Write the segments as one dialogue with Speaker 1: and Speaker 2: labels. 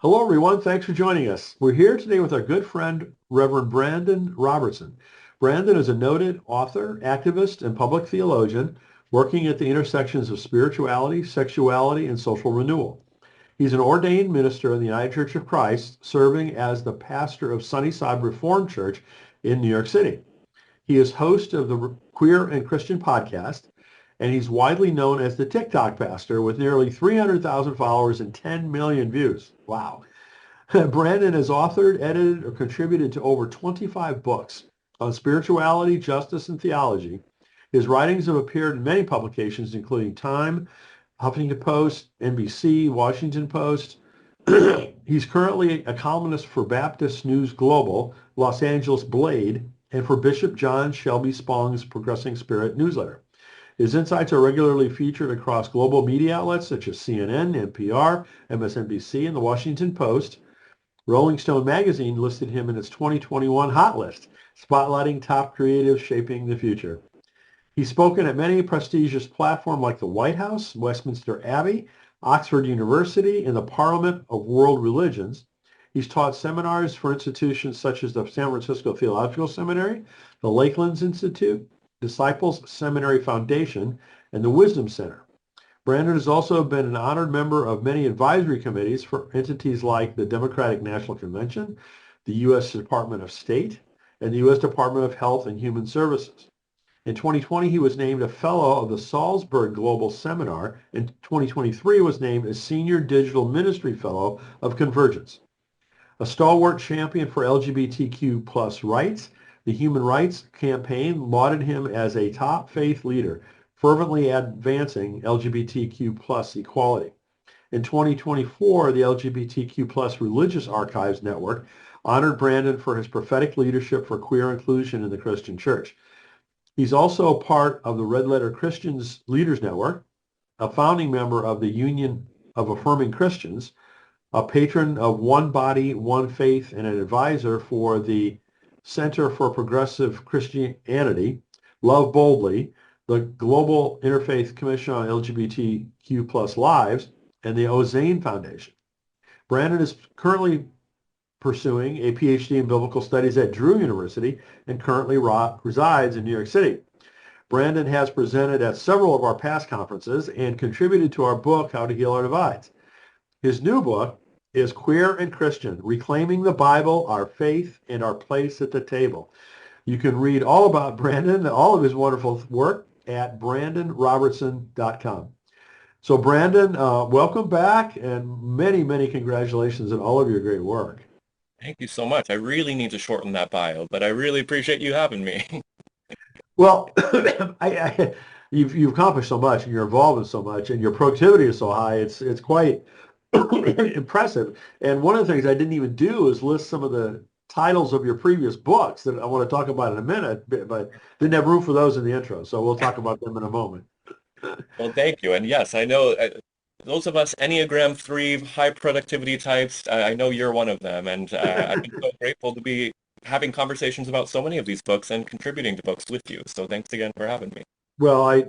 Speaker 1: Hello, everyone. Thanks for joining us. We're here today with our good friend, Reverend Brandan Robertson. Brandon is a noted author, activist, and public theologian working at the intersections of spirituality, sexuality, and social renewal. He's an ordained minister in the United Church of Christ, serving as the pastor of Sunnyside Reformed Church in New York City. He is host of the Queer and Christian podcast, and he's widely known as the TikTok pastor with nearly 300,000 followers and 10 million views. Wow. Brandon has authored, edited, or contributed to over 25 books on spirituality, justice, and theology. His writings have appeared in many publications, including Time, Huffington Post, NBC, Washington Post. He's currently a columnist for Baptist News Global, Los Angeles Blade, and for Bishop John Shelby Spong's Progressing Spirit newsletter. His insights are regularly featured across global media outlets such as CNN, NPR, MSNBC, and the Washington Post. Rolling Stone magazine listed him in its 2021 Hot List, spotlighting top creatives shaping the future. He's spoken at many prestigious platforms like the White House, Westminster Abbey, Oxford University, and the Parliament of World Religions. He's taught seminars for institutions such as the San Francisco Theological Seminary, the Lakelands Institute, Disciples Seminary Foundation, and the Wisdom Center. Brandon has also been an honored member of many advisory committees for entities like the Democratic National Convention, the U.S. Department of State, and the U.S. Department of Health and Human Services. In 2020, he was named a fellow of the Salzburg Global Seminar. In 2023, was named a Senior Digital Ministry Fellow of Convergence. A stalwart champion for LGBTQ plus rights, the Human Rights Campaign lauded him as a top faith leader, fervently advancing LGBTQ plus equality. In 2024, the LGBTQ plus Religious Archives Network honored Brandon for his prophetic leadership for queer inclusion in the Christian church. He's also part of the Red Letter Christians Leaders Network, a founding member of the Union of Affirming Christians, a patron of One Body, One Faith, and an advisor for the Center for Progressive Christianity, Love Boldly, the Global Interfaith Commission on LGBTQ plus Lives, and the Ozane Foundation. Brandon is currently pursuing a PhD in Biblical Studies at Drew University and currently resides in New York City. Brandon has presented at several of our past conferences and contributed to our book, How to Heal Our Divides. His new book is Queer and Christian, Reclaiming the Bible, Our Faith, and Our Place at the Table. You can read all about Brandon, all of his wonderful work at brandanrobertson.com. So Brandon, welcome back and many, many congratulations on all of your great work.
Speaker 2: Thank you so much. I really need to shorten that bio, but I really appreciate you having me.
Speaker 1: Well, you've accomplished so much and you're involved in so much and your productivity is so high. It's quite impressive. And one of the things I didn't even do is list some of the titles of your previous books that I want to talk about in a minute, but didn't have room for those in the intro. So we'll talk about them in a moment.
Speaker 2: Well, thank you. And yes, I know those of us Enneagram 3 high productivity types, I know you're one of them. And I've been so grateful to be having conversations about so many of these books and contributing to books with you. So thanks again for having me.
Speaker 1: Well, I,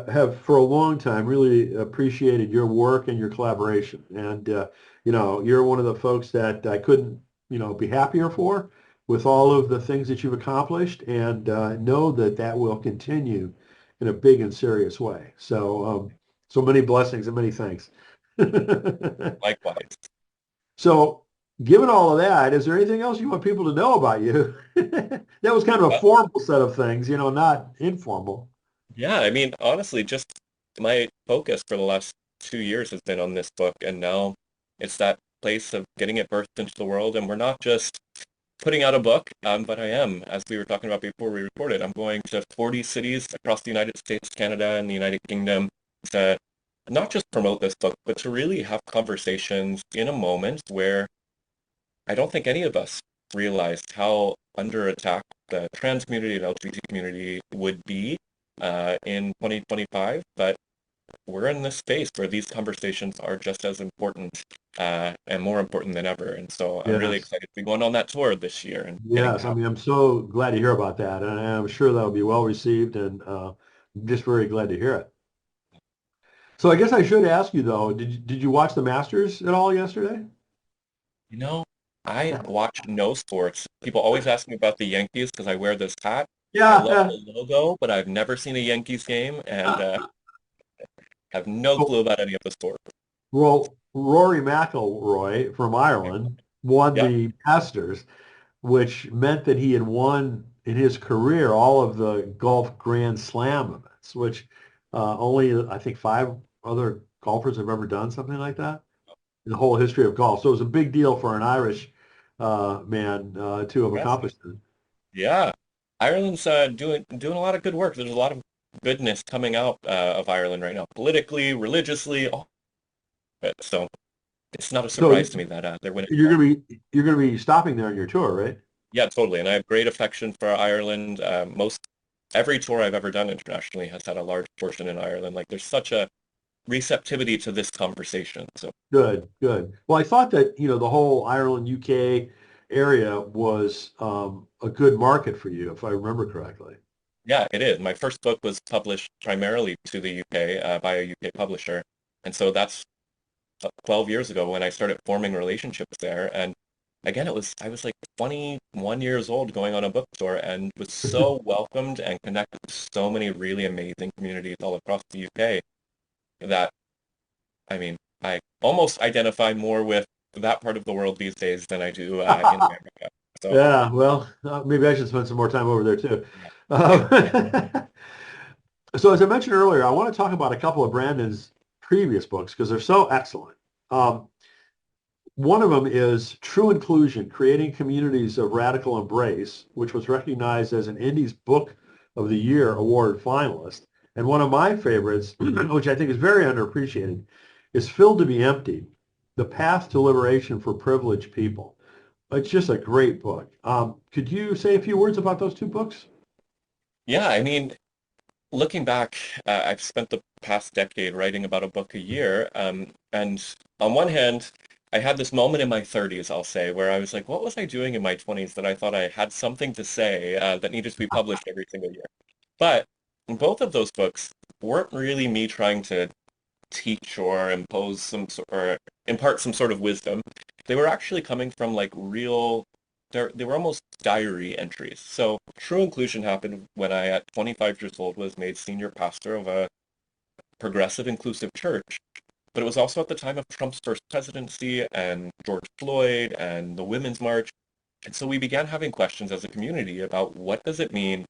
Speaker 1: have for a long time really appreciated your work and your collaboration. And, you're one of the folks that I couldn't, be happier for with all of the things that you've accomplished and know that that will continue in a big and serious way. So many blessings and many thanks.
Speaker 2: Likewise.
Speaker 1: So given all of that, is there anything else you want people to know about you? That was kind of a
Speaker 2: Well,
Speaker 1: formal set of things, not informal.
Speaker 2: yeah, I mean, honestly, just my focus for the last 2 years has been on this book, and now it's that place of getting it birthed into the world. And we're not just putting out a book, but I am, as we were talking about before we recorded, I'm going to 40 cities across the United States, Canada, and the United Kingdom to not just promote this book, but to really have conversations in a moment where I don't think any of us realized how under attack the trans community and LGBT community would be in 2025, but we're in this space where these conversations are just as important and more important than ever. And so I'm really
Speaker 1: Yes.
Speaker 2: excited to be going on that tour this year and getting to
Speaker 1: Yes, I
Speaker 2: have.
Speaker 1: mean, I'm so glad to hear about that, and I'm sure that'll be well received, and just very glad to hear it. So I guess I should ask you though, did you watch the Masters at all yesterday?
Speaker 2: You know, I watch no sports. People always ask me about the Yankees because I wear this hat. I
Speaker 1: Yeah,
Speaker 2: love
Speaker 1: yeah.
Speaker 2: the logo, but I've never seen a Yankees game and have no clue about any of the sports.
Speaker 1: Well, Rory McIlroy from Ireland won
Speaker 2: Yeah,
Speaker 1: the Masters, which meant that he had won in his career all of the golf Grand Slam events, which only I think five other golfers have ever done something like that in the whole history of golf. So it was a big deal for an Irish man to have
Speaker 2: impressive.
Speaker 1: accomplished it.
Speaker 2: Yeah, Ireland's doing a lot of good work. There's a lot of goodness coming out of Ireland right now, politically, religiously, all of it. So it's not a
Speaker 1: So
Speaker 2: surprise to me that they're winning.
Speaker 1: you're gonna be stopping there on your tour, right?
Speaker 2: Yeah, totally. And I have great affection for Ireland. Most every tour I've ever done internationally has had a large portion in Ireland. Like there's such a receptivity to this conversation. So
Speaker 1: Good, good. Well, I thought that, the whole Ireland, UK area was a good market for you, if I remember correctly.
Speaker 2: yeah, it is. My first book was published primarily to the UK by a UK publisher. And so that's 12 years ago when I started forming relationships there. And again, I was like 21 years old going on a bookstore and was so welcomed and connected to so many really amazing communities all across the UK that, I mean, I almost identify more with that part of the world these days than I do in America. So,
Speaker 1: Yeah, well, maybe I should spend some more time over there too.
Speaker 2: yeah.
Speaker 1: So as I mentioned earlier, I want to talk about a couple of Brandon's previous books because they're so excellent. Um, One of them is True Inclusion, Creating Communities of Radical Embrace, which was recognized as an Indies Book of the Year award finalist. And one of my favorites, which I think is very underappreciated, is Filled to be Emptied, The Path to Liberation for Privileged People. It's just a great book. Could you say a few words about those two books?
Speaker 2: Yeah, I mean, looking back, I've spent the past decade writing about a book a year. And on one hand, I had this moment in my 30s, I'll say, where I was like, what was I doing in my 20s that I thought I had something to say that needed to be published every single year? But both of those books weren't really me trying to teach or impose or impart some sort of wisdom. They were actually coming from like real, they were almost diary entries. So true inclusion happened when I, at 25 years old, was made senior pastor of a progressive inclusive church. But it was also at the time of Trump's first presidency and George Floyd and the Women's March. And so we began having questions as a community about what does it mean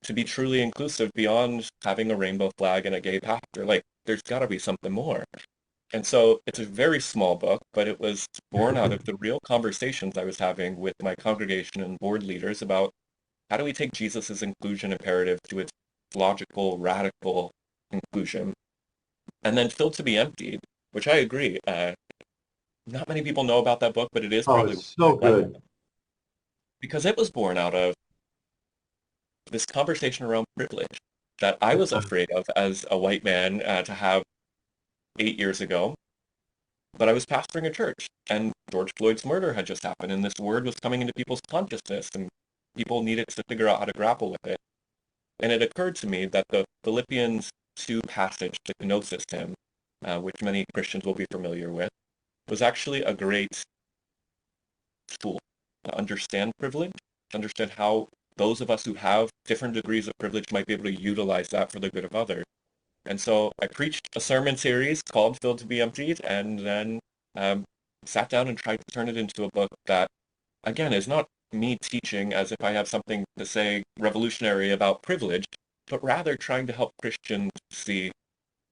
Speaker 2: to be truly inclusive beyond having a rainbow flag and a gay pastor? Like, there's got to be something more. And so it's a very small book, but it was born out of the real conversations I was having with my congregation and board leaders about how do we take Jesus's inclusion imperative to its logical, radical conclusion, and then Filled to be Emptied, which I agree. Not many people know about that book, but it is
Speaker 1: Oh,
Speaker 2: probably
Speaker 1: it's so good.
Speaker 2: because it was born out of this conversation around privilege that I was afraid of as a white man to have 8 years ago. But I was pastoring a church, and George Floyd's murder had just happened, and this word was coming into people's consciousness, and people needed to figure out how to grapple with it. And it occurred to me that the Philippians 2 passage, the kenosis hymn, which many Christians will be familiar with, was actually a great tool to understand privilege, to understand how those of us who have different degrees of privilege might be able to utilize that for the good of others. And so I preached a sermon series called Filled to be Emptied, and then um, sat down and tried to turn it into a book that, again, is not me teaching as if I have something to say revolutionary about privilege, but rather trying to help Christians see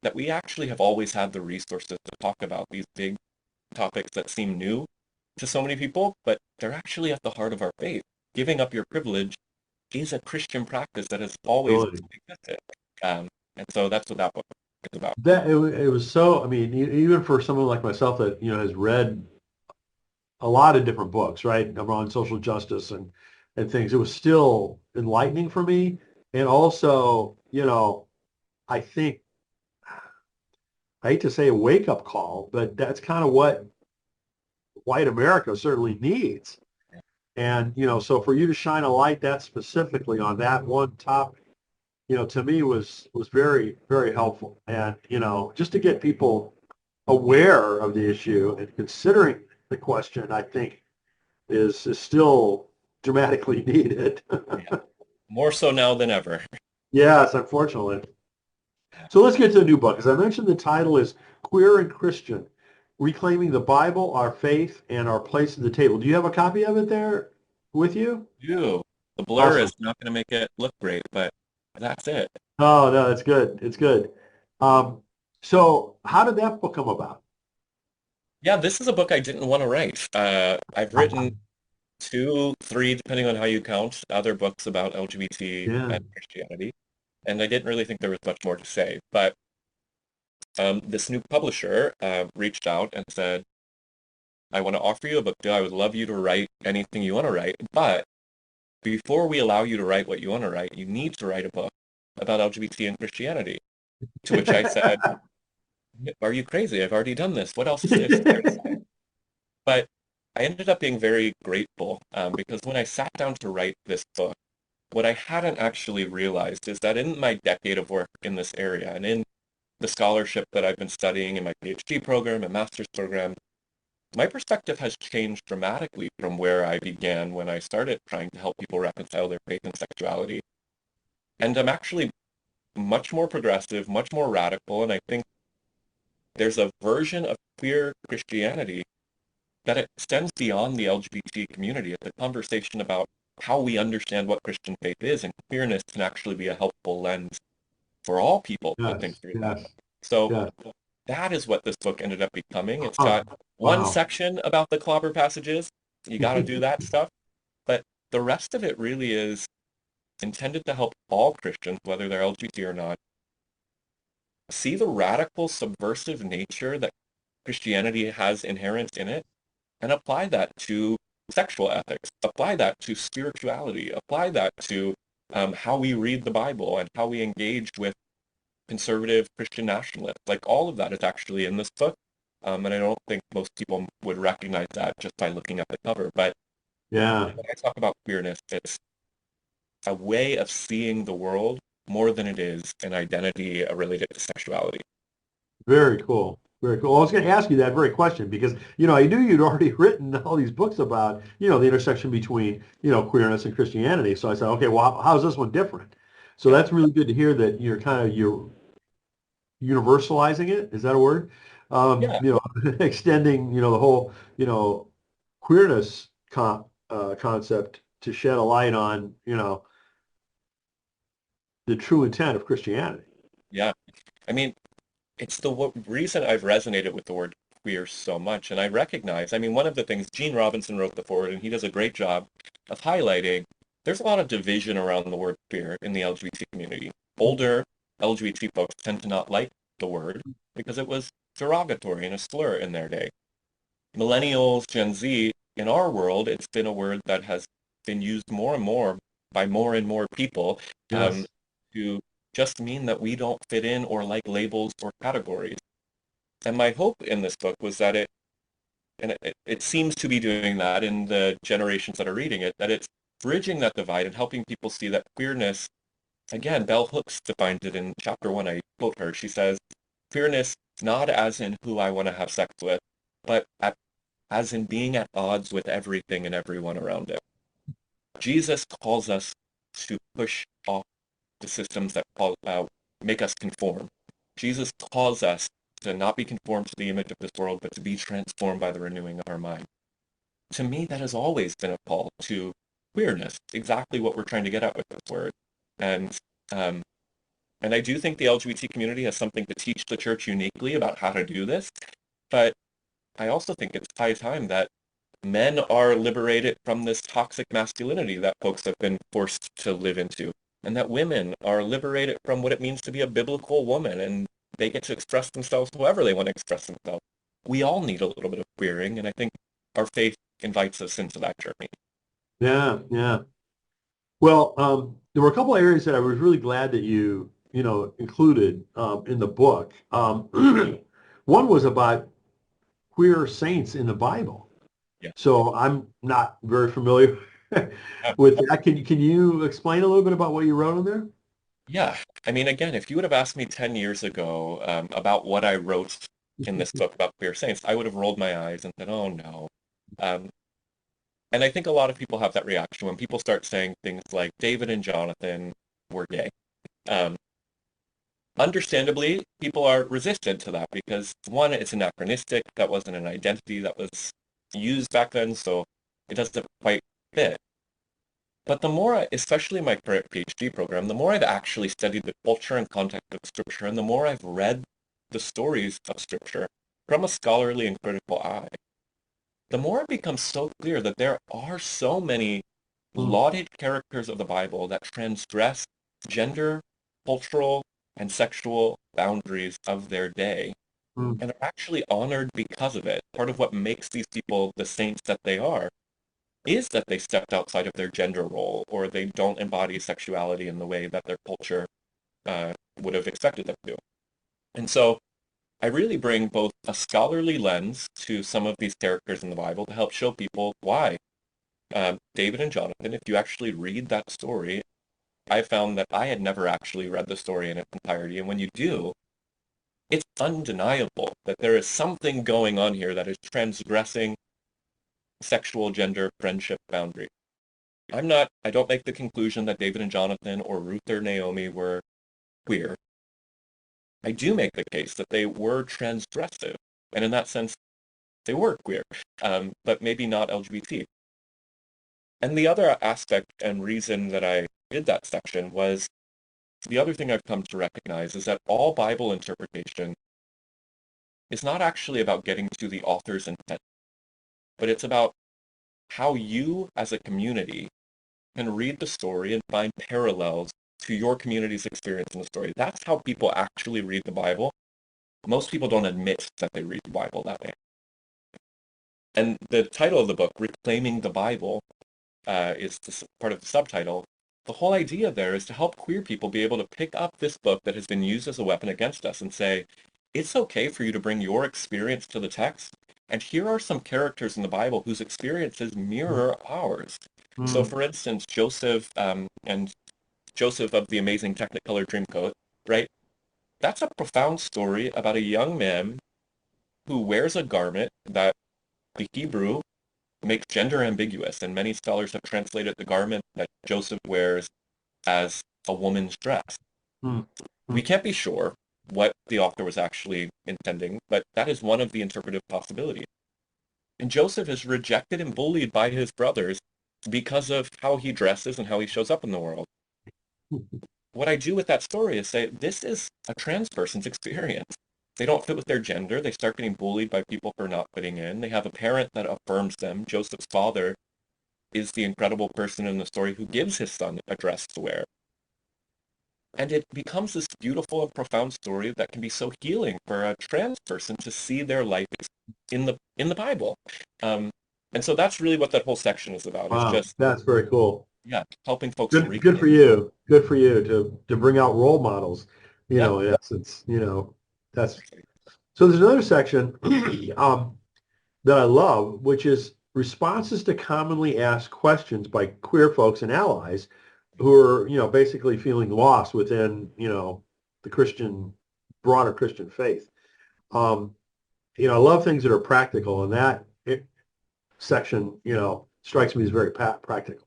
Speaker 2: that we actually have always had the resources to talk about these big topics that seem new to so many people, but they're actually at the heart of our faith. Giving up your privilege is a Christian practice that has always
Speaker 1: Really.
Speaker 2: existed. And so that's what that book is about.
Speaker 1: It was so, I mean, even for someone like myself that, has read a lot of different books, right, around social justice and things, it was still enlightening for me. And also, I think, I hate to say a wake-up call, but that's kind of what white America certainly needs. And, so for you to shine a light that specifically on that one topic, to me was very, very helpful. And, just to get people aware of the issue and considering the question, I think is still dramatically needed.
Speaker 2: Yeah. More so now than ever.
Speaker 1: Yes, unfortunately. So let's get to the new book. As I mentioned, the title is Queer and Christian, Reclaiming the Bible, Our Faith, and Our Place at the Table. Do you have a copy of it there with you?
Speaker 2: Ew. The blur
Speaker 1: Awesome.
Speaker 2: is not going to make it look great, but that's it.
Speaker 1: Oh, no, it's good. It's good. Um, so how did that book come about?
Speaker 2: Yeah, this is a book I didn't want to write. I've written two, three, depending on how you count, other books about LGBT
Speaker 1: Yeah.
Speaker 2: and Christianity, and I didn't really think there was much more to say. But this new publisher reached out and said, I want to offer you a book deal. I would love you to write anything you want to write, but before we allow you to write what you want to write, you need to write a book about LGBT and Christianity. To which I said, are you crazy? I've already done this. What else is there to say? But I ended up being very grateful because when I sat down to write this book, what I hadn't actually realized is that in my decade of work in this area and in the scholarship that I've been studying in my PhD program and master's program, my perspective has changed dramatically from where I began when I started trying to help people reconcile their faith and sexuality. And I'm actually much more progressive, much more radical, and I think there's a version of queer Christianity that extends beyond the LGBT community. It's a conversation about how we understand what Christian faith is, and queerness can actually be a helpful lens for all people to think
Speaker 1: Yes,
Speaker 2: through that.
Speaker 1: yes,
Speaker 2: So
Speaker 1: yes.
Speaker 2: that is what this book ended up becoming. It's
Speaker 1: Oh,
Speaker 2: got one
Speaker 1: wow.
Speaker 2: section about the clobber passages. You got to do that stuff. But the rest of it really is intended to help all Christians, whether they're LGBT or not, see the radical subversive nature that Christianity has inherent in it and apply that to sexual ethics, apply that to spirituality, apply that to how we read the Bible and how we engage with conservative Christian nationalists. Like all of that is actually in this book. And I don't think most people would recognize that just by looking at the cover. But
Speaker 1: Yeah,
Speaker 2: when I talk about queerness, it's a way of seeing the world more than it is an identity related to sexuality.
Speaker 1: very cool. Very cool. I was going to ask you that very question because, I knew you'd already written all these books about, the intersection between, queerness and Christianity. So I said, okay, well, how's this one different? So
Speaker 2: Yeah,
Speaker 1: that's really good to hear that you're universalizing it. Is that a word?
Speaker 2: yeah,
Speaker 1: Extending, the whole, queerness concept to shed a light on, the true intent of Christianity.
Speaker 2: yeah. I mean, it's the reason I've resonated with the word queer so much. And I recognize, I mean, one of the things Gene Robinson wrote the forward, and he does a great job of highlighting there's a lot of division around the word queer in the LGBT community. Older LGBT folks tend to not like the word because it was derogatory and a slur in their day. Millennials, Gen Z, in our world, it's been a word that has been used more and more by more and more people um,
Speaker 1: Yes.
Speaker 2: to just mean that we don't fit in or like labels or categories. And my hope in this book was that it seems to be doing that in the generations that are reading it, that it's bridging that divide and helping people see that queerness, again, Bell Hooks defines it in chapter one. I quote her. She says, queerness not as in who I want to have sex with, but as in being at odds with everything and everyone around it. Jesus calls us to push off the systems that make us conform. Jesus calls us to not be conformed to the image of this world, but to be transformed by the renewing of our mind. To me, that has always been a call to queerness, exactly what we're trying to get at with this word. And um, and I do think the LGBT community has something to teach the church uniquely about how to do this. But I also think it's high time that men are liberated from this toxic masculinity that folks have been forced to live into, and that women are liberated from what it means to be a biblical woman, and they get to express themselves however they want to express themselves. We all need a little bit of queering, and I think our faith invites us into that journey.
Speaker 1: Yeah, yeah. Well, there were a couple of areas that I was really glad that you included in the book. One was about queer saints in the Bible.
Speaker 2: Yeah.
Speaker 1: So I'm not very familiar with that. Can you explain a little bit about what you wrote on there?
Speaker 2: Yeah. I mean, again, if you would have asked me 10 years ago about what I wrote in this book about queer saints, I would have rolled my eyes and said, oh no. Um, And I think a lot of people have that reaction when people start saying things like David and Jonathan were gay. Um, Understandably, people are resistant to that because one, it's anachronistic. That wasn't an identity that was used back then, so it doesn't quite fit. But the more, especially in my current PhD program, the more I've actually studied the culture and context of Scripture, and the more I've read the stories of Scripture from a scholarly and critical eye, the more it becomes so clear that there are so many
Speaker 1: Mm,
Speaker 2: lauded characters of the Bible that transgress gender, cultural, and sexual boundaries of their day
Speaker 1: mm,
Speaker 2: and are actually honored because of it. Part of what makes these people the saints that they are is that they stepped outside of their gender role or they don't embody sexuality in the way that their culture uh, would have expected them to. And so I really bring both a scholarly lens to some of these characters in the Bible to help show people why David and Jonathan, if you actually read that story, I found that I had never actually read the story in its entirety. And when you do, it's undeniable that there is something going on here that is transgressing sexual, gender, friendship boundaries. I don't make the conclusion that David and Jonathan or Ruth or Naomi were queer. I do make the case that they were transgressive. And in that sense, they were queer, but maybe not LGBT. And the other aspect and reason that I did that section was the other thing I've come to recognize is that all Bible interpretation is not actually about getting to the author's intent, but it's about how you as a community can read the story and find parallels to your community's experience in the story. That's how people actually read the Bible. Most people don't admit that they read the Bible that way. And the title of the book, Reclaiming the Bible, is part of the subtitle. The whole idea there is to help queer people be able to pick up this book that has been used as a weapon against us and say, it's okay for you to bring your experience to the text. And here are some characters in the Bible whose experiences
Speaker 1: mm,
Speaker 2: mirror ours. So,
Speaker 1: mm,
Speaker 2: for instance, Joseph and Joseph of the Amazing Technicolor Dreamcoat, right? That's a profound story about a young man who wears a garment that the Hebrew makes gender ambiguous, and many scholars have translated the garment that Joseph wears as a woman's dress.
Speaker 1: mm,
Speaker 2: We
Speaker 1: mm,
Speaker 2: can't be sure what the author was actually intending, but that is one of the interpretive possibilities. And Joseph is rejected and bullied by his brothers because of how he dresses and how he shows up in the world.
Speaker 1: mm,
Speaker 2: What I do with that story is say, this is a trans person's experience. They don't fit with their gender. They start getting bullied by people for not fitting in. They have a parent that affirms them. Joseph's father is the incredible person in the story who gives his son a dress to wear. And it becomes this beautiful and profound story that can be so healing for a trans person to see their life in the Bible. Um, and so that's really what that whole section is about, is
Speaker 1: Wow,
Speaker 2: just,
Speaker 1: that's very cool.
Speaker 2: yeah, helping folks to
Speaker 1: Good for
Speaker 2: reclaim.
Speaker 1: you. Good for you to bring out role models,
Speaker 2: Yeah.
Speaker 1: in essence, that's so there's another section that I love, which is responses to commonly asked questions by queer folks and allies who are, basically feeling lost within, the broader Christian faith. Um, I love things that are practical, and section, strikes me as very practical.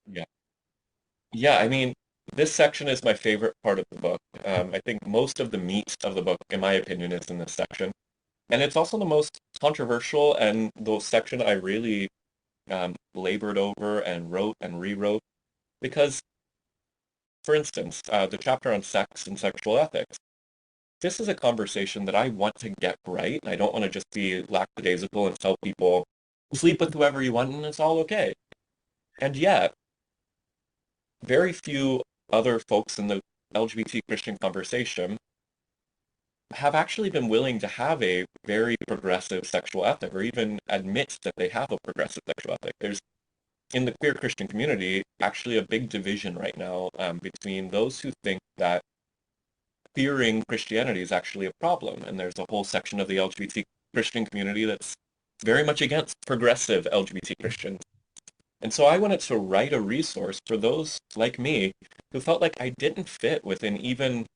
Speaker 2: Yeah. Yeah, I mean, this section is my favorite part of the book. I think most of the meat of the book, in my opinion, is in this section. And it's also the most controversial and the section I really labored over and wrote and rewrote because, for instance, the chapter on sex and sexual ethics, this is a conversation that I want to get right. And I don't want to just be lackadaisical and tell people, sleep with whoever you want and it's all okay. And yet, very few other folks in the LGBT Christian conversation have actually been willing to have a very progressive sexual ethic or even admit that they have a progressive sexual ethic. There's in the queer Christian community actually a big division right now between those who think that fearing Christianity is actually a problem, and there's a whole section of the LGBT Christian community that's very much against progressive LGBT Christians. And so I wanted to write a resource for those like me who felt like I didn't fit within even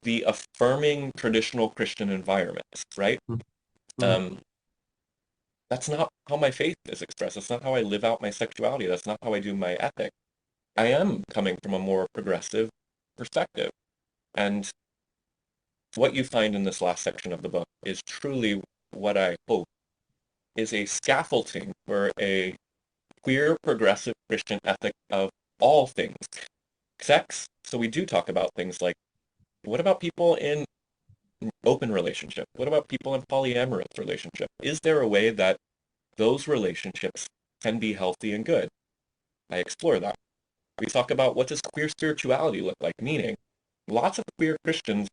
Speaker 2: the affirming traditional Christian environments, right?
Speaker 1: Mm, mm,
Speaker 2: Um, That's not how my faith is expressed. That's not how I live out my sexuality. That's not how I do my ethic. I am coming from a more progressive perspective. And what you find in this last section of the book is truly what I hope is a scaffolding for a queer progressive Christian ethic of all things. Sex, so we do talk about things like what about people in open relationship? What about people in polyamorous relationship? Is there a way that those relationships can be healthy and good? I explore that. We talk about what does queer spirituality look like, meaning lots of queer Christians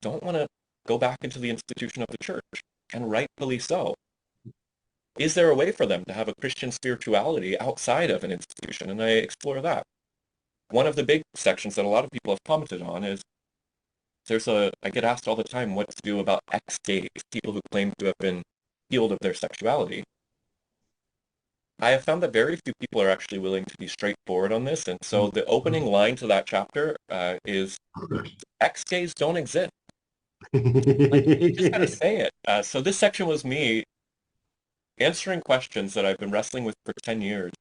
Speaker 2: don't want to go back into the institution of the church, and rightfully so. Is there a way for them to have a Christian spirituality outside of an institution? And I explore that. One of the big sections that a lot of people have commented on is I get asked all the time what to do about ex-gays, people who claim to have been healed of their sexuality. I have found that very few people are actually willing to be straightforward on this, and so the opening line to that chapter is ex-gays don't exist. Like, you just gotta say it. So this section was me answering questions that I've been wrestling with for 10 years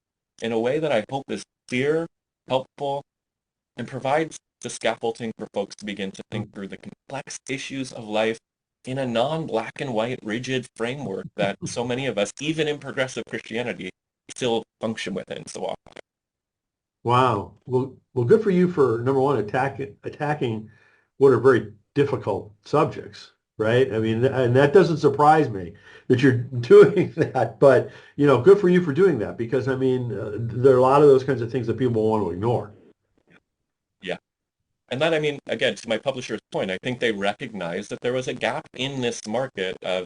Speaker 2: in a way that I hope is clear, helpful, and provides the scaffolding for folks to begin to think through the complex issues of life in a non-black and white rigid framework that so many of us, even in progressive Christianity, still function within so often.
Speaker 1: Wow. Well, good for you for number one, attacking what are very difficult subjects, right? I mean, and that doesn't surprise me that you're doing that, but good for you for doing that because I mean, there are a lot of those kinds of things that people want to ignore.
Speaker 2: Yeah. And that, I mean, again, to my publisher's point, I think they recognized that there was a gap in this market of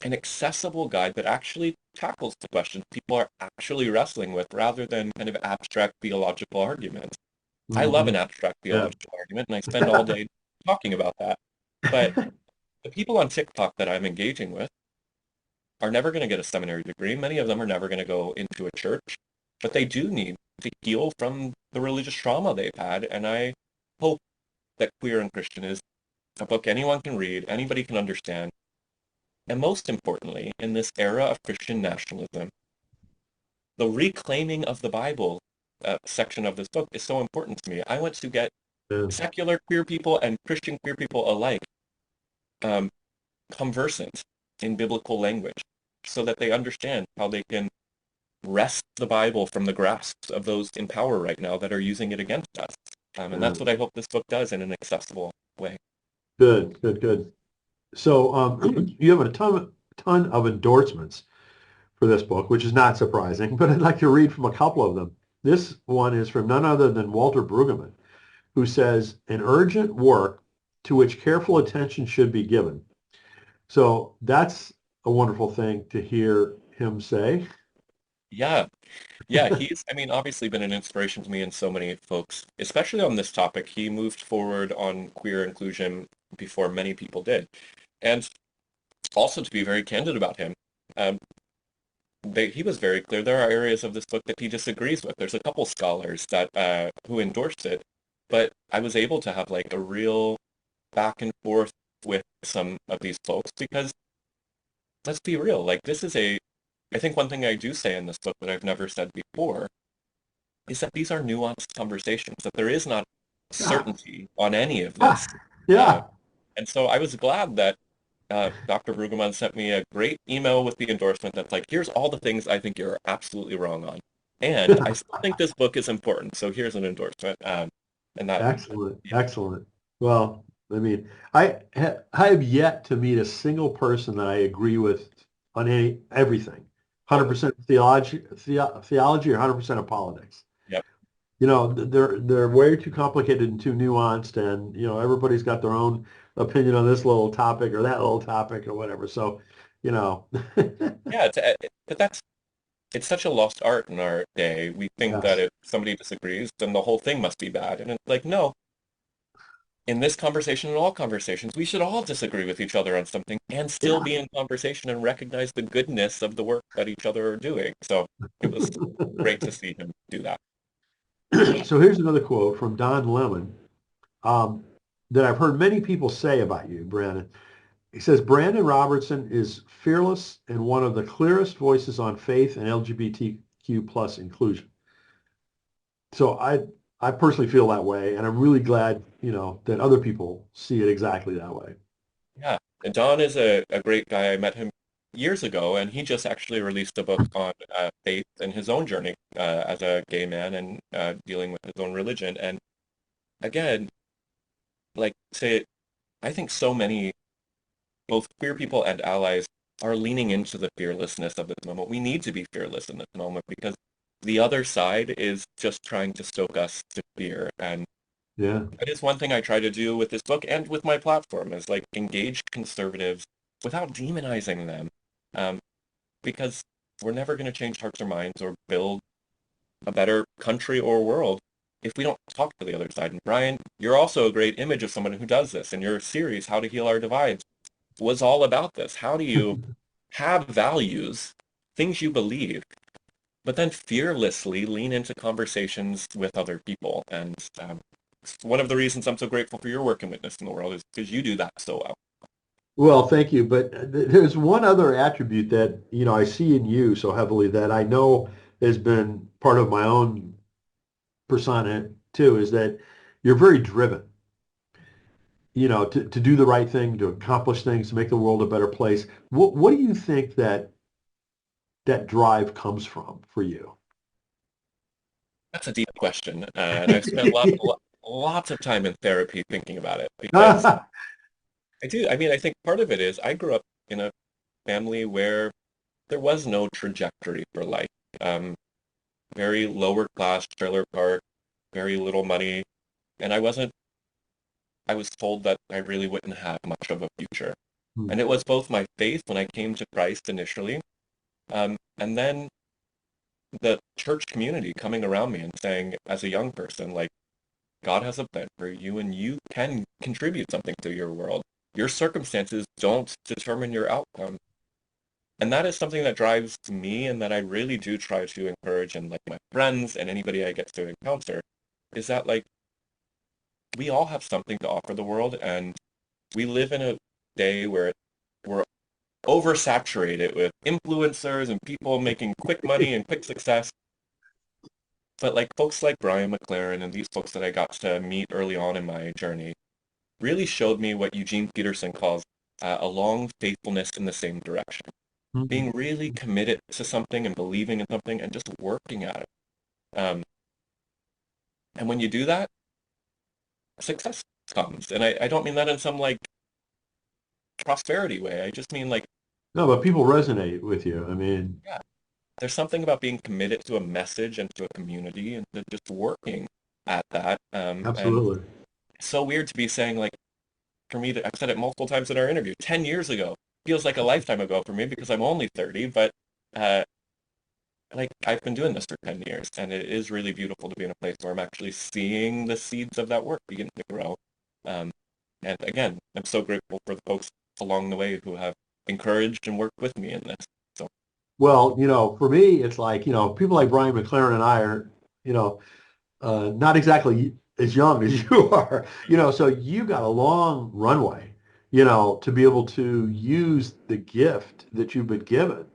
Speaker 2: an accessible guide that actually tackles the questions people are actually wrestling with rather than kind of abstract theological arguments. I love
Speaker 1: Hmm.
Speaker 2: an abstract
Speaker 1: Yeah.
Speaker 2: theological argument and I spend all day talking about that. But the people on TikTok that I'm engaging with are never going to get a seminary degree. Many of them are never going to go into a church, but they do need to heal from the religious trauma they've had. And I hope that Queer and Christian is a book anyone can read, anybody can understand. And most importantly, in this era of Christian nationalism, the reclaiming of the Bible section of this book is so important to me. I want to get
Speaker 1: Yeah.
Speaker 2: secular queer people and Christian queer people alike um, conversant in biblical language so that they understand how they can wrest the Bible from the grasp of those in power right now that are using it against us. And
Speaker 1: Yeah.
Speaker 2: that's what I hope this book does in an accessible way.
Speaker 1: Good, good, good. So you have a ton of endorsements for this book, which is not surprising, but I'd like to read from a couple of them. This one is from none other than Walter Brueggemann, who says, an urgent work to which careful attention should be given. So that's a wonderful thing to hear him say.
Speaker 2: Yeah, yeah, he's, I mean, obviously been an inspiration to me and so many folks, especially on this topic. He moved forward on queer inclusion before many people did. And also to be very candid about him, um, he was very clear. There are areas of this book that he disagrees with. There's a couple scholars that who endorsed it, but I was able to have like a real back and forth with some of these folks because let's be real, like this is a, I think one thing I do say in this book that I've never said before is that these are nuanced conversations, that there is not
Speaker 1: Yeah.
Speaker 2: certainty on any of
Speaker 1: Ah,
Speaker 2: this. Uh,
Speaker 1: yeah.
Speaker 2: and so I was glad that Dr. Brueggemann sent me a great email with the endorsement that's like, here's all the things I think you're absolutely wrong on. And I still think this book is important, so here's an endorsement. And that,
Speaker 1: Excellent.
Speaker 2: yeah,
Speaker 1: Excellent. Well, I mean, I have yet to meet a single person that I agree with on everything.
Speaker 2: totally.
Speaker 1: 100% theology or 100% of politics.
Speaker 2: Yep.
Speaker 1: They're way too complicated and too nuanced, and everybody's got their own opinion on this little topic or that little topic or whatever. So, you know,
Speaker 2: Yeah, but it's such a lost art in our day. We think that
Speaker 1: yes,
Speaker 2: if somebody disagrees, then the whole thing must be bad. And it's like, no, in this conversation and all conversations, we should all disagree with each other on something and still
Speaker 1: yeah.
Speaker 2: be in conversation and recognize the goodness of the work that each other are doing. So it was great to see him do that.
Speaker 1: So here's another quote from Don Lemon um, that I've heard many people say about you, Brandon. He says Brandon Robertson is fearless and one of the clearest voices on faith and LGBTQ plus inclusion. So I personally feel that way, and I'm really glad, that other people see it exactly that way.
Speaker 2: Yeah. And Don is a great guy. I met him years ago, and he just actually released a book on faith and his own journey as a gay man and dealing with his own religion. And again, like say, I think so many both queer people and allies are leaning into the fearlessness of this moment. We need to be fearless in this moment because the other side is just trying to stoke us to fear. And
Speaker 1: Yeah.
Speaker 2: that is one thing I try to do with this book and with my platform is like engage conservatives without demonizing them. Um, because we're never going to change hearts or minds or build a better country or world if we don't talk to the other side. And Brian, you're also a great image of someone who does this. And your series, How to Heal Our Divides, was all about this. How do you have values, things you believe, but then fearlessly lean into conversations with other people? And one of the reasons I'm so grateful for your work in Witness in the World is because you do that so well.
Speaker 1: Well, thank you. But there's one other attribute that, I see in you so heavily that I know has been part of my own persona too, is that you're very driven, to do the right thing, to accomplish things, to make the world a better place. What do you think that drive comes from for you?
Speaker 2: That's a deep question, and I've spent lots of time in therapy thinking about it because I do. I mean, I think part of it is I grew up in a family where there was no trajectory for life. Um, Very lower class trailer park, very little money, and I was told that I really wouldn't have much of a future. And it was both my faith when I came to Christ initially, and then the church community coming around me and saying, as a young person, like, God has a plan for you and you can contribute something to your world. Your circumstances don't determine your outcome. And that is something that drives me and that I really do try to encourage in like my friends and anybody I get to encounter is that like we all have something to offer the world and we live in a day where we're oversaturated with influencers and people making quick money and quick success. But like folks like Brian McLaren and these folks that I got to meet early on in my journey really showed me what Eugene Peterson calls a long faithfulness in the same direction. Being really committed to something and believing in something and just working at it. Um, and when you do that, success comes. And I don't mean that in some like prosperity way. I just mean like,
Speaker 1: No, but people resonate with you. I mean,
Speaker 2: yeah, there's something about being committed to a message and to a community and to just working at that. And
Speaker 1: absolutely.
Speaker 2: it's so weird to be saying like, for me, I've said it multiple times in our interview, 10 years ago feels like a lifetime ago for me because I'm only 30, but uh, like I've been doing this for 10 years and it is really beautiful to be in a place where I'm actually seeing the seeds of that work begin to grow. Um, and again, I'm so grateful for the folks along the way who have encouraged and worked with me in this. So
Speaker 1: Well, for me, it's like, people like Brian McLaren and I are, not exactly as young as you are, so you got a long runway, to be able to use the gift that you've been given,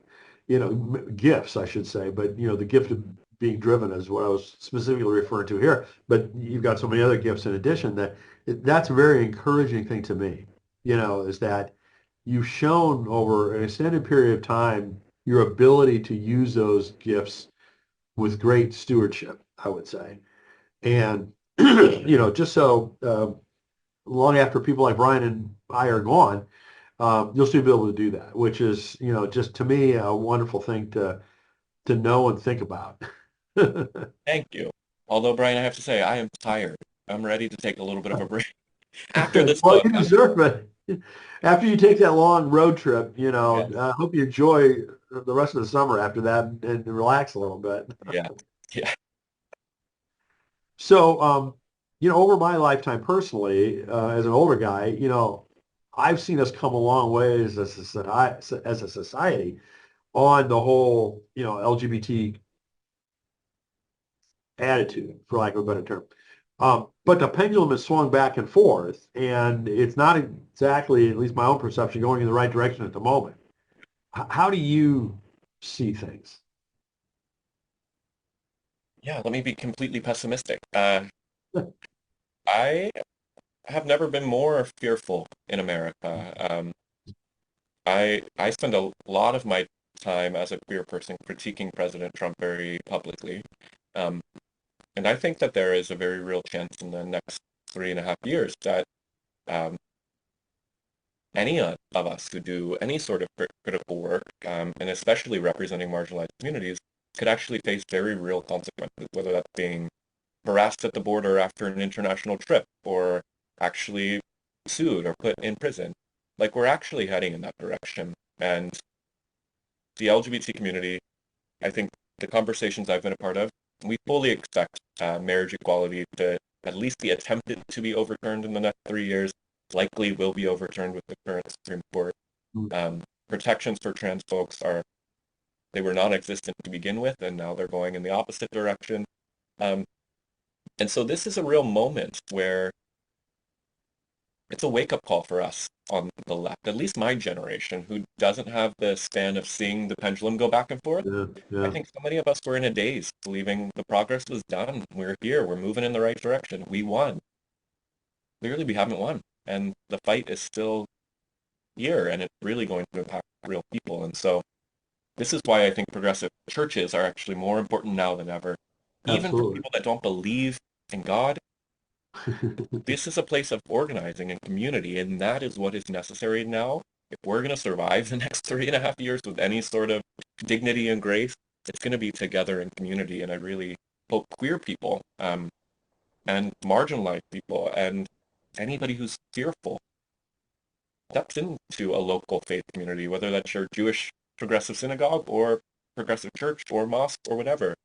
Speaker 1: gifts, I should say, but, the gift of being driven is what I was specifically referring to here. But you've got so many other gifts in addition that that's a very encouraging thing to me, is that you've shown over an extended period of time your ability to use those gifts with great stewardship, I would say. And, just so long after people like Brian and I are gone, you'll still be able to do that, which is, just to me, a wonderful thing to know and think about.
Speaker 2: thank you. Although, Brian, I have to say, I am tired. I'm ready to take a little bit of a break after this
Speaker 1: Well,
Speaker 2: book.
Speaker 1: you deserve it. After you take that long road trip,
Speaker 2: Yeah,
Speaker 1: I hope you enjoy the rest of the summer after that and relax a little bit.
Speaker 2: yeah, yeah.
Speaker 1: So, over my lifetime personally, as an older guy, I've seen us come a long way as a society on the whole, LGBT attitude, for lack of a better term. But the pendulum has swung back and forth, and it's not exactly, at least my own perception, going in the right direction at the moment. How do you see things?
Speaker 2: Yeah, let me be completely pessimistic. I have never been more fearful in America. I spend a lot of my time as a queer person critiquing President Trump very publicly. Um, and I think that there is a very real chance in the next 3.5 years that um, any of us who do any sort of critical work, and especially representing marginalized communities, could actually face very real consequences, whether that's being harassed at the border after an international trip or actually sued or put in prison. Like we're actually heading in that direction. And the LGBT community, I think the conversations I've been a part of, we fully expect marriage equality to at least be attempted to be overturned in the next 3 years, likely will be overturned with the current Supreme Court. Protections for trans folks they were non-existent to begin with, and now they're going in the opposite direction. Um, and so this is a real moment where it's a wake-up call for us on the left, at least my generation, who doesn't have the span of seeing the pendulum go back and forth.
Speaker 1: Yeah,
Speaker 2: I
Speaker 1: yeah,
Speaker 2: think so many of us were in a daze, believing the progress was done. We're here. We're moving in the right direction. We won. Clearly, we haven't won. And the fight is still here, and it's really going to impact real people. And so this is why I think progressive churches are actually more important now than ever. Even for
Speaker 1: absolutely.
Speaker 2: people that don't believe in God, this is a place of organizing and community, and that is what is necessary now. If we're going to survive the next 3.5 years with any sort of dignity and grace, it's going to be together in community. And I really hope queer people and marginalized people and anybody who's fearful steps into a local faith community, whether that's your Jewish progressive synagogue or progressive church or mosque or whatever,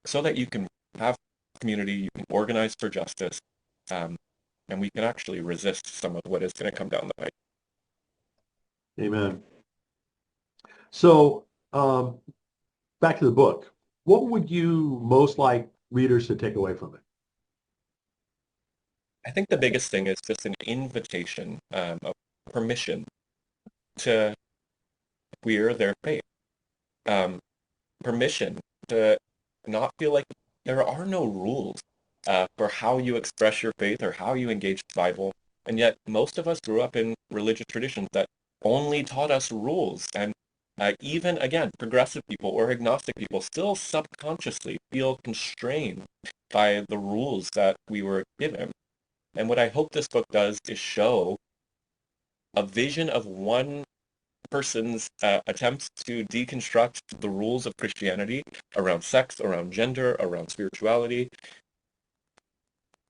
Speaker 2: so that you can have community, you can organize for justice, um, and we can actually resist some of what is going to come down the pipe.
Speaker 1: Amen. So, back to the book. What would you most like readers to take away from it?
Speaker 2: I think the biggest thing is just an invitation, of permission to queer their faith, um, permission to not feel like there are no rules for how you express your faith or how you engage the Bible. And yet, most of us grew up in religious traditions that only taught us rules. And even, again, progressive people or agnostic people still subconsciously feel constrained by the rules that we were given. And what I hope this book does is show a vision of one person's attempts to deconstruct the rules of Christianity around sex, around gender, around spirituality.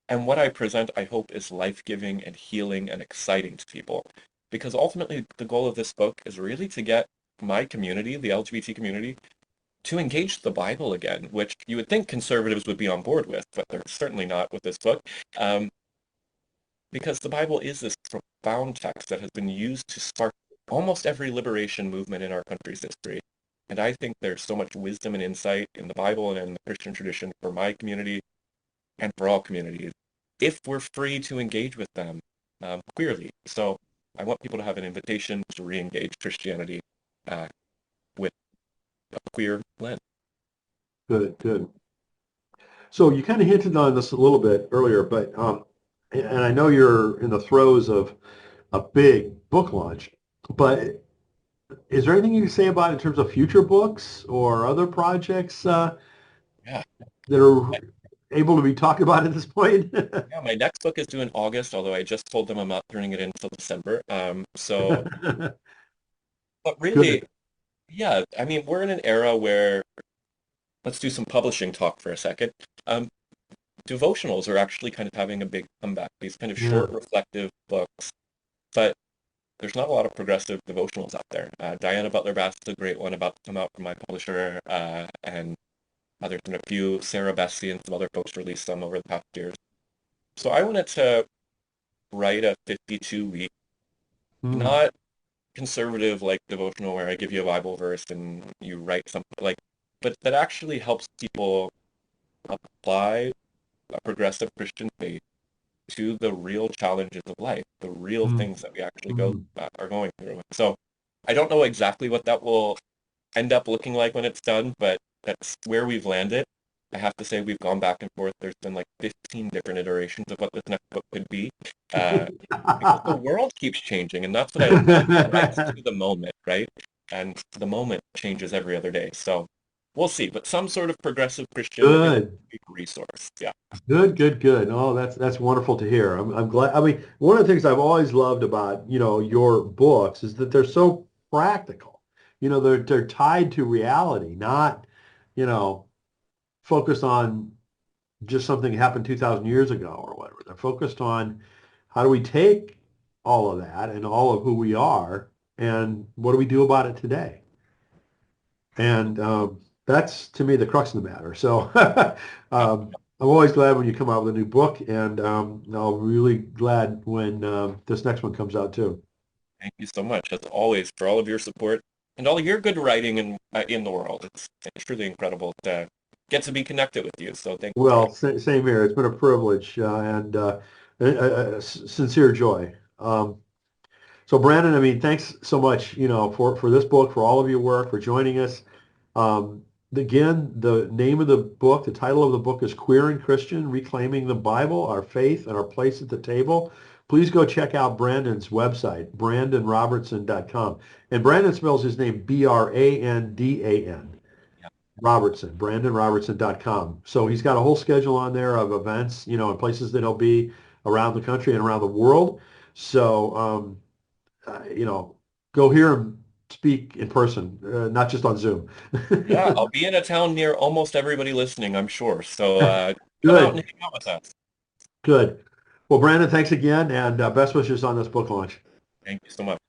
Speaker 2: And what I present, I hope, is life-giving and healing and exciting to people. Because ultimately, the goal of this book is really to get my community, the LGBT community, to engage the Bible again, which you would think conservatives would be on board with, but they're certainly not with this book. Because the Bible is this profound text that has been used to spark almost every liberation movement in our country's history. And I think there's so much wisdom and insight in the Bible and in the Christian tradition for my community and for all communities if we're free to engage with them queerly. So I want people to have an invitation to re-engage Christianity uh, with a queer lens.
Speaker 1: Good, good. So you kind of hinted on this a little bit earlier, but and I know you're in the throes of a big book launch, but is there anything you can say about in terms of future books or other projects
Speaker 2: Yeah.
Speaker 1: that are able to be talked about at this point?
Speaker 2: Yeah, my next book is due in August, although I just told them I'm not turning it in until December. But really,
Speaker 1: Good.
Speaker 2: yeah, I mean, we're in an era where let's do some publishing talk for a second. Um, Devotionals are actually kind of having a big comeback, these kind of
Speaker 1: Yeah.
Speaker 2: short, reflective books, but there's not a lot of progressive devotionals out there. Diana Butler Bass is a great one about to come out from my publisher, and there's been a few. Sarah Bessie and some other folks released some over the past years. So I wanted to write a 52-week,
Speaker 1: Hmm.
Speaker 2: not conservative like devotional where I give you a Bible verse and you write something like, but that actually helps people apply a progressive Christian faith to the real challenges of life, the real
Speaker 1: Mm,
Speaker 2: things that we actually
Speaker 1: mm.
Speaker 2: are going through. So I don't know exactly what that will end up looking like when it's done, but that's where we've landed. I have to say we've gone back and forth. There's been like 15 different iterations of what this next book could be. Uh, because the world keeps changing, and that's what I like. He writes to the moment, right? And the moment changes every other day. So we'll see. But some sort of progressive Christian is a
Speaker 1: Good.
Speaker 2: big resource. Yeah.
Speaker 1: Good, good, good. Oh, that's wonderful to hear. I'm glad. I mean, one of the things I've always loved about, your books is that they're so practical. They're tied to reality, not, you know, focused on just something that happened 2,000 years ago or whatever. They're focused on how do we take all of that and all of who we are and what do we do about it today? And that's to me the crux of the matter. So
Speaker 2: Yeah.
Speaker 1: I'm always glad when you come out with a new book, and I'm really glad when this next one comes out too.
Speaker 2: Thank you so much, as always, for all of your support and all of your good writing in the world. It's truly incredible to get to be connected with you. So thank you for
Speaker 1: Well, same here. It's been a privilege and sincere joy. So Brandon, I mean, thanks so much, for this book, for all of your work, for joining us. Again, the name of the book, the title of the book is Queer and Christian, Reclaiming the Bible, Our Faith, and Our Place at the Table. Please go check out Brandon's website, brandanrobertson.com. And Brandon spells his name Brandan,
Speaker 2: yeah.
Speaker 1: Robertson, brandanrobertson.com. So he's got a whole schedule on there of events, and places that he'll be around the country and around the world. So, go hear him speak in person, not just on Zoom.
Speaker 2: Yeah, I'll be in a town near almost everybody listening, I'm sure. So come out and
Speaker 1: Good,
Speaker 2: hang out with us.
Speaker 1: good. Well, Brandon, thanks again, and best wishes on this book launch.
Speaker 2: Thank you so much.